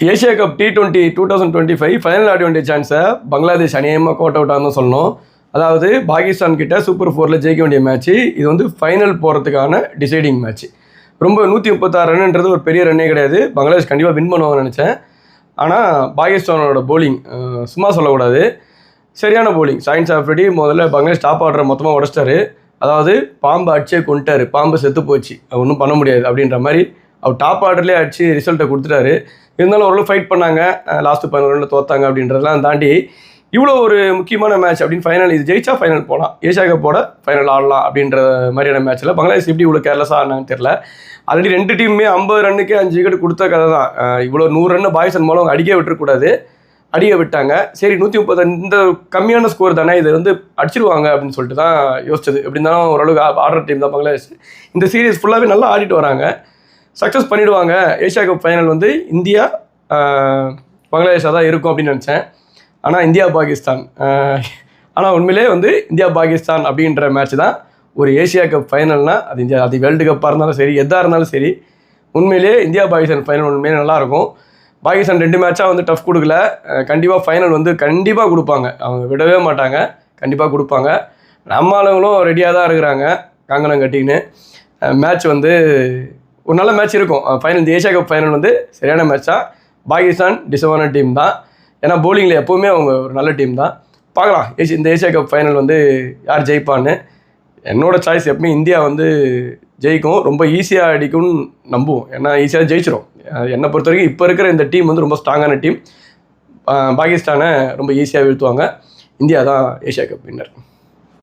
Asia cup T20 2025 final ஆட வேண்டிய சான்ஸை பங்களாதேஷ் அநியாயமாக கோட் அவுட் ஆகுதுன்னு சொல்லணும். அதாவது பாகிஸ்தான் கிட்ட சூப்பர் 4ல் ஜெயிக்க வேண்டிய மேட்ச்சு. இது வந்து ஃபைனல் போகிறதுக்கான டிசைடிங் மேட்ச்சு. ரொம்ப 136 ரன்ன்றது ஒரு பெரிய ரன்னே கிடையாது. பங்களாதேஷ் கண்டிப்பாக வின் பண்ணுவாங்கன்னு நினச்சேன். ஆனால் பாகிஸ்தானோட போலிங் சும்மா சொல்லக்கூடாது, சரியான போலிங். ஷாஹின் அஃப்ரிடி முதல்ல பங்களாதேஷ் டாப் ஆர்டரை மொத்தமாக உடச்சிட்டாரு. அதாவது பாம்பை அடிச்சே கொண்டுட்டாரு, பாம்பு செத்து போச்சு, ஒன்றும் பண்ண முடியாது அப்படின்ற மாதிரி அவர் டாப் ஆர்டர்லேயே அடிச்சு ரிசல்ட்டை கொடுத்துட்டாரு. இருந்தாலும் ஓரளவு ஃபைட் பண்ணாங்க, லாஸ்ட்டு 11 ரனில் தோத்தாங்க. அப்படின்றதெல்லாம் தாண்டி இவ்வளோ ஒரு முக்கியமான மேட்ச் அப்படின்னு ஃபைனல், இது ஜெயிச்சா ஃபைனல் போகலாம், ஏஷியா கப்போட ஃபைனல் ஆடலாம் அப்படின்ற மாதிரியான மேட்ச்சில் பங்களாதேஷ் எப்படி இவ்வளோ கேர்லெஸ்ஸாக ஆடினான்னு தெரியல. ஆல்ரெடி 2 டீமுமே 50 ரன்னுக்கு 5 விக்கெட் கொடுத்த கதை தான். இவ்வளோ 100 ரன்னு பாய்சன் மூலம் அவங்க அடிக்க விட்டுறக்கூடாது, அடிக்க விட்டாங்க. சரி 130 இந்த கம்மியான ஸ்கோர் தானே, இது வந்து அடிச்சிருவாங்க அப்படின்னு சொல்லிட்டு தான் யோசிச்சது. எப்படி இருந்தாலும் ஓரளவுக்கு ஆடுற டீம் தான் பங்களாதேஷ். இந்த சீரீஸ் ஃபுல்லாகவே நல்லா ஆடிட்டு வராங்க, சக்ஸஸ் பண்ணிவிடுவாங்க. ஏஷியா கப் ஃபைனல் வந்து இந்தியா பங்களாதேஷாக தான் இருக்கும் அப்படின்னு நினச்சேன். ஆனால் இந்தியா பாகிஸ்தான், ஆனால் உண்மையிலே வந்து இந்தியா பாகிஸ்தான் அப்படின்ற மேட்ச் தான் ஒரு ஏஷியா கப் ஃபைனல்னால் அது இந்தியா, அது வேர்ல்டு கப்பாக இருந்தாலும் சரி, எதாக இருந்தாலும் சரி, உண்மையிலே இந்தியா பாகிஸ்தான் ஃபைனல் உண்மையிலே நல்லாயிருக்கும். பாகிஸ்தான் 2 மேட்சாக வந்து டஃப் கொடுக்கல, கண்டிப்பாக ஃபைனல் வந்து கண்டிப்பாக கொடுப்பாங்க, அவங்க விடவே மாட்டாங்க, கண்டிப்பாக கொடுப்பாங்க. நம்ம ஆளுங்களும் ரெடியாக தான் இருக்கிறாங்க கங்கணம் கட்டின்னு. மேட்ச் வந்து ஒரு நல்ல மேட்ச் இருக்கும். ஃபைனல், இந்த ஏஷியா கப் ஃபைனல் வந்து சரியான மேட்சாக. பாகிஸ்தான் டிசவான டீம் தான், ஏன்னா போலிங்கில் எப்போவுமே அவங்க ஒரு நல்ல டீம் தான். பார்க்கலாம் இந்த ஏஷியா கப் ஃபைனல் வந்து யார் ஜெயிப்பான்னு. என்னோடய சாய்ஸ் எப்பவுமே இந்தியா வந்து ஜெயிக்கும், ரொம்ப ஈஸியாக அடிக்கும்னு நம்புவோம், ஏன்னா ஈஸியாக ஜெயிச்சிடும். என்னை பொறுத்த வரைக்கும் இப்போ இருக்கிற இந்த டீம் வந்து ரொம்ப ஸ்ட்ராங்கான டீம். பாகிஸ்தானை ரொம்ப ஈஸியாக வீழ்த்துவாங்க. இந்தியா தான் ஏஷியா கப் வின்னர்.